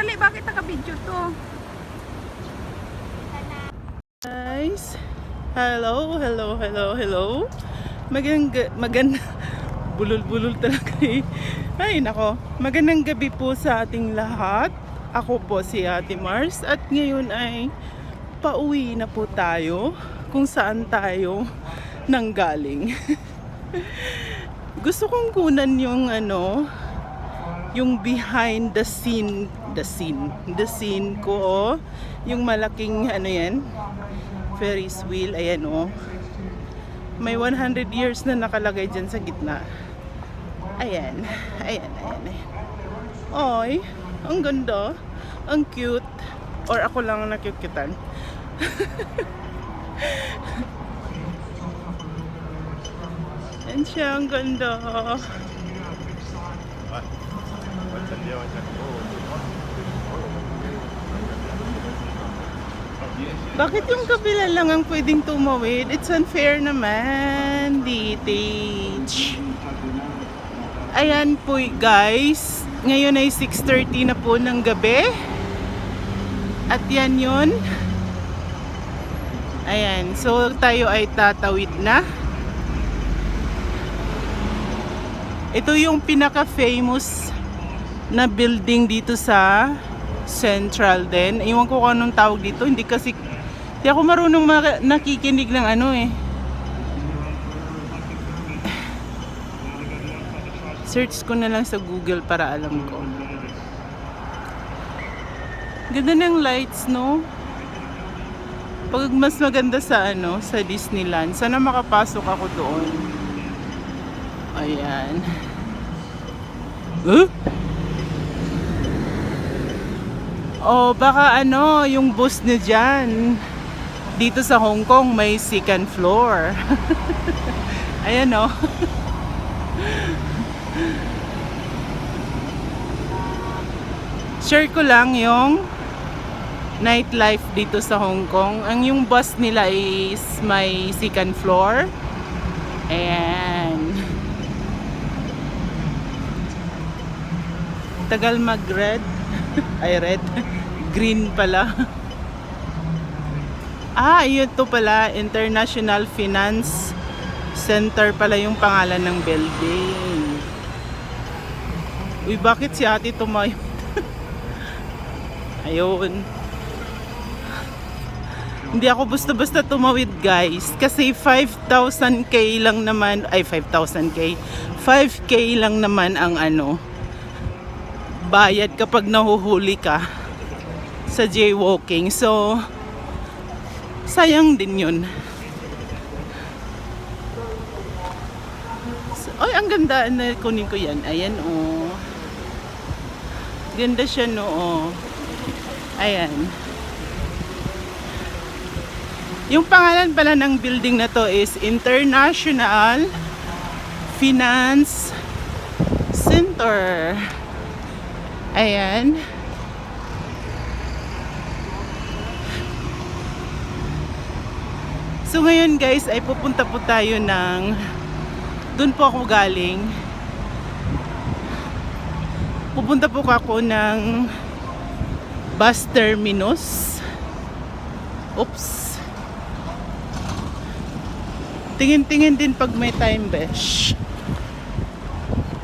Dali, bakit naka-video to? Guys, hello. Maganda, bulol-bulol talaga eh. Ay nako, magandang gabi po sa ating lahat. Ako po si Ate Mars at ngayon ay pauwi na po tayo kung saan tayo nanggaling. Gusto kong kunan yung yung behind the scene ko, oh. Yung malaking yan, Ferris wheel, ayan oh. May 100 years na nakalagay dyan sa gitna. Ayan. Oy, ang ganda, ang cute. Or ako lang ang nakyukitan. Ayan siya, ang ganda. Bakit yung kabila lang ang pwedeng tumawid? It's unfair naman, DTH. Ayan po guys, ngayon ay 6:30 na po ng gabi. At yan yun. Ayan, so tayo ay tatawid na. Ito yung pinaka-famous na building dito sa Central din. Iwan ko kung anong tawag dito. Hindi ako marunong nakikinig ng Search ko na lang sa Google para alam ko. Ganda ng lights, no? Pag mas maganda sa sa Disneyland. Sana makapasok ako doon. Ayan. Oh, baka yung bus niya dyan. Dito sa Hong Kong may second floor. Ayan oh. Share ko lang yung nightlife dito sa Hong Kong. Ang yung bus nila is may second floor. Ayan. Tagal mag-red. Ay, red. Green pala. Yun to pala. International Finance Center pala yung pangalan ng building. Uy, bakit si ate tumayo? Ayun. Hindi ako basta-basta tumawid guys. Kasi 5,000k lang naman. Ay, 5,000k. 5k lang naman ang bayad kapag nahuhuli ka sa jaywalking. So sayang din yun. Ay, ang ganda. Kunin ko yan. Ayan oh. Ganda siya no oh. Ayan. Yung pangalan pala ng building na to is International Finance Center. Ayan. So ngayon guys ay pupunta po tayo doon po ako galing. Pupunta po ako ng bus terminus. Oops. Tingin-tingin din pag may time besh.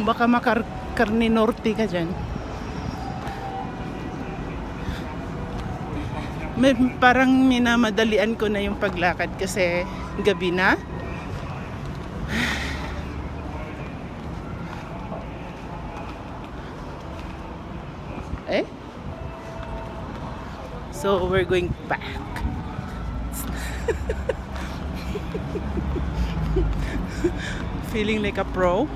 Baka makarni norte ka dyan. Parang minamadalian ko na yung paglakad kasi gabi na. So we're going back. Feeling like a pro.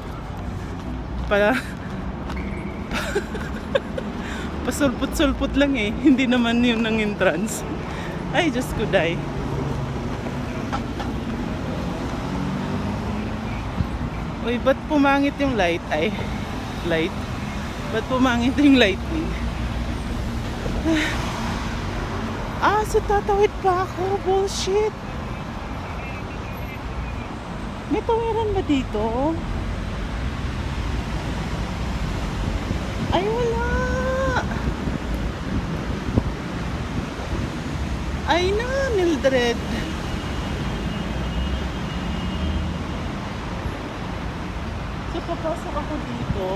Pasulput-sulput lang eh. Hindi naman yun ng entrance. Ay, Diyos ko, die. Uy, ba't pumangit yung light? Light? Ba't pumangit yung lightning? So tatawid pa ako. Bullshit. May tawiran ba dito? Ay, wala. 100. So, papasok ako dito.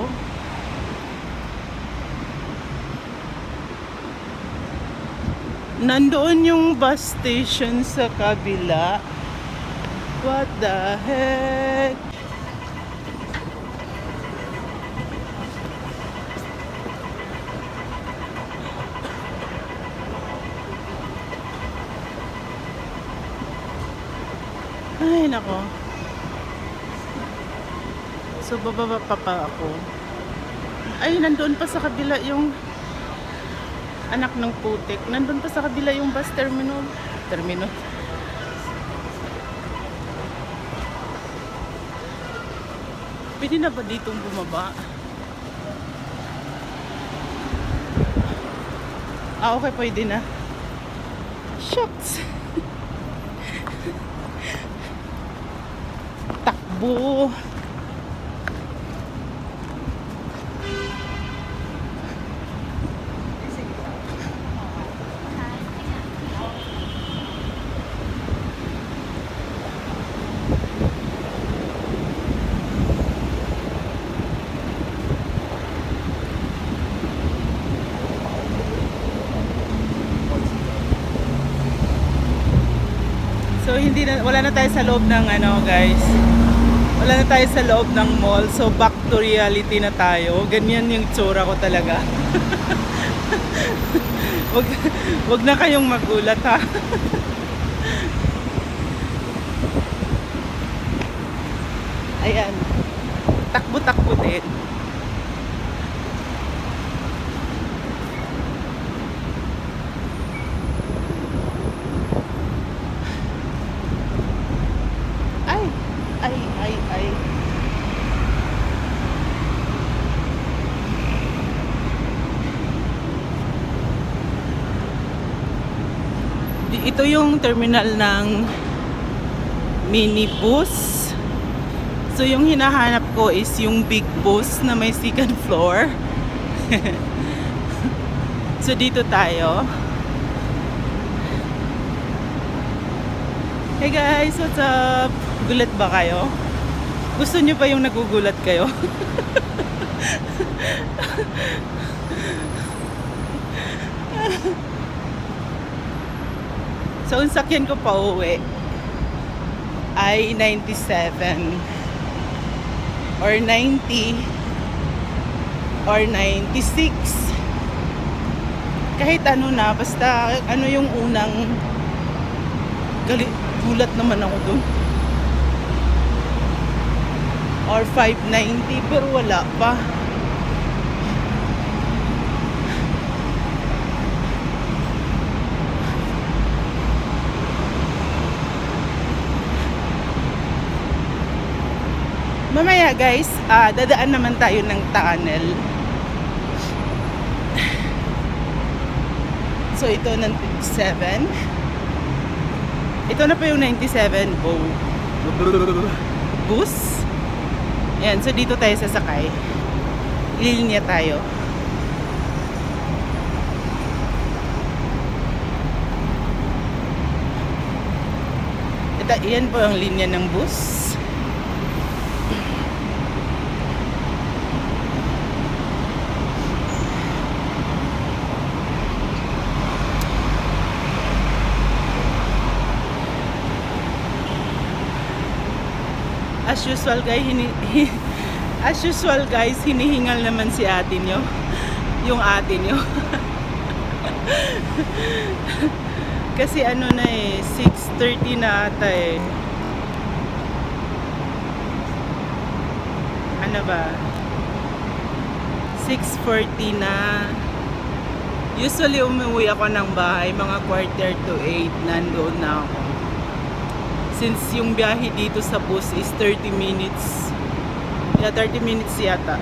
Nandoon yung bus station sa kabila. What the heck? Ay, nako. So, bababa pa ako. Ay, nandoon pa sa kabila yung anak ng putik. Nandoon pa sa kabila yung bus terminal. Pwede na ba ditong bumaba? Ah, okay, pwede na. Shucks! Takbo! So wala na tayo sa loob ng guys. Wala na tayo sa loob ng mall. So back to reality na tayo. Ganyan yung tsura ko talaga. wag na kayong magulat ha. Ayan. Takbo-takbo din. Ay. Ito yung terminal ng minibus. So yung hinahanap ko is yung big bus na may second floor. So dito tayo. Hey guys, what's up? Gulat ba kayo? Gusto nyo pa yung nagugulat kayo? So, ang sakyan ko pa uwi ay 97 or 90 or 96. Kahit ano na, basta ano yung unang gulat naman ako dun. Or 590, pero wala pa. Mamaya guys, dadaan naman tayo ng tunnel. So ito ng 97. Ito na pa yung 97 bus. Yan, so dito tayo sasakay. Ilinya tayo. Ito, yan po ang linya ng bus. As usual guys, hinihingal naman si ate nyo. Yung ate nyo. Kasi ano na 6:30 na ata Ano ba? 6:40 na. Usually umuwi ako ng bahay mga 7:45, nandoon na ako. Since yung biyahe dito sa bus is 30 minutes. Yeah, 30 minutes yata.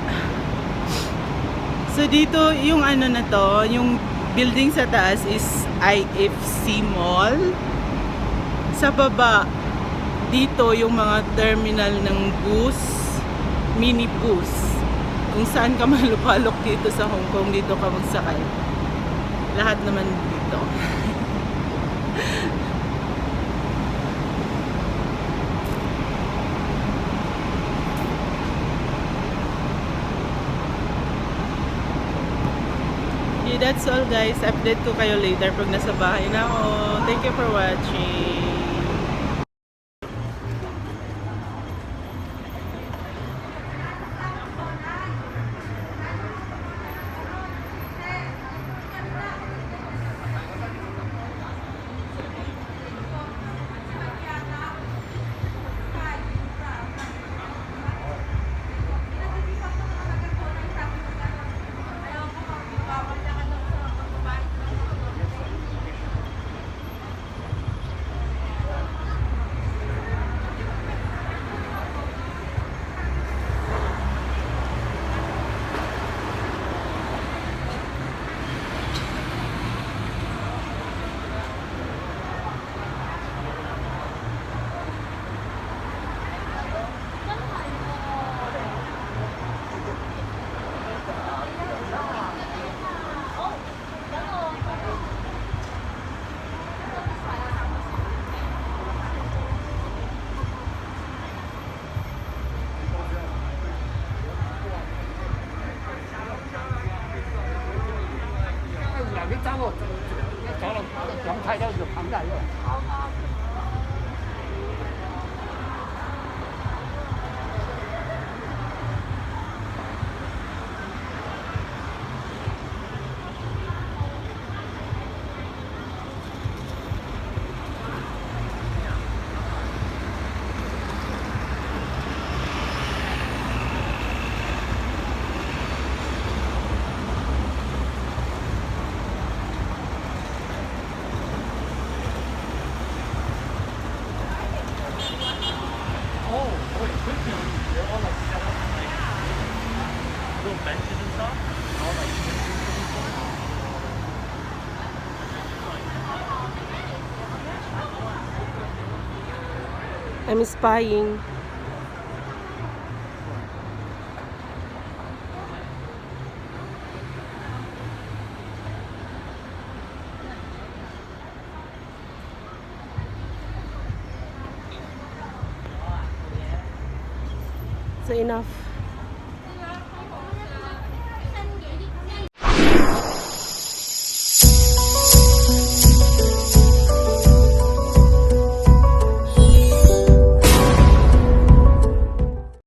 So dito yung ano na to, yung building sa taas is IFC Mall. Sa baba, dito yung mga terminal ng bus, mini bus. Kung saan ka malupalok dito sa Hong Kong, dito ka magsakay. Lahat naman dito. that's all guys. Update ko kayo later pag nasa bahay na ako. Thank you for watching. I'm spying. So enough.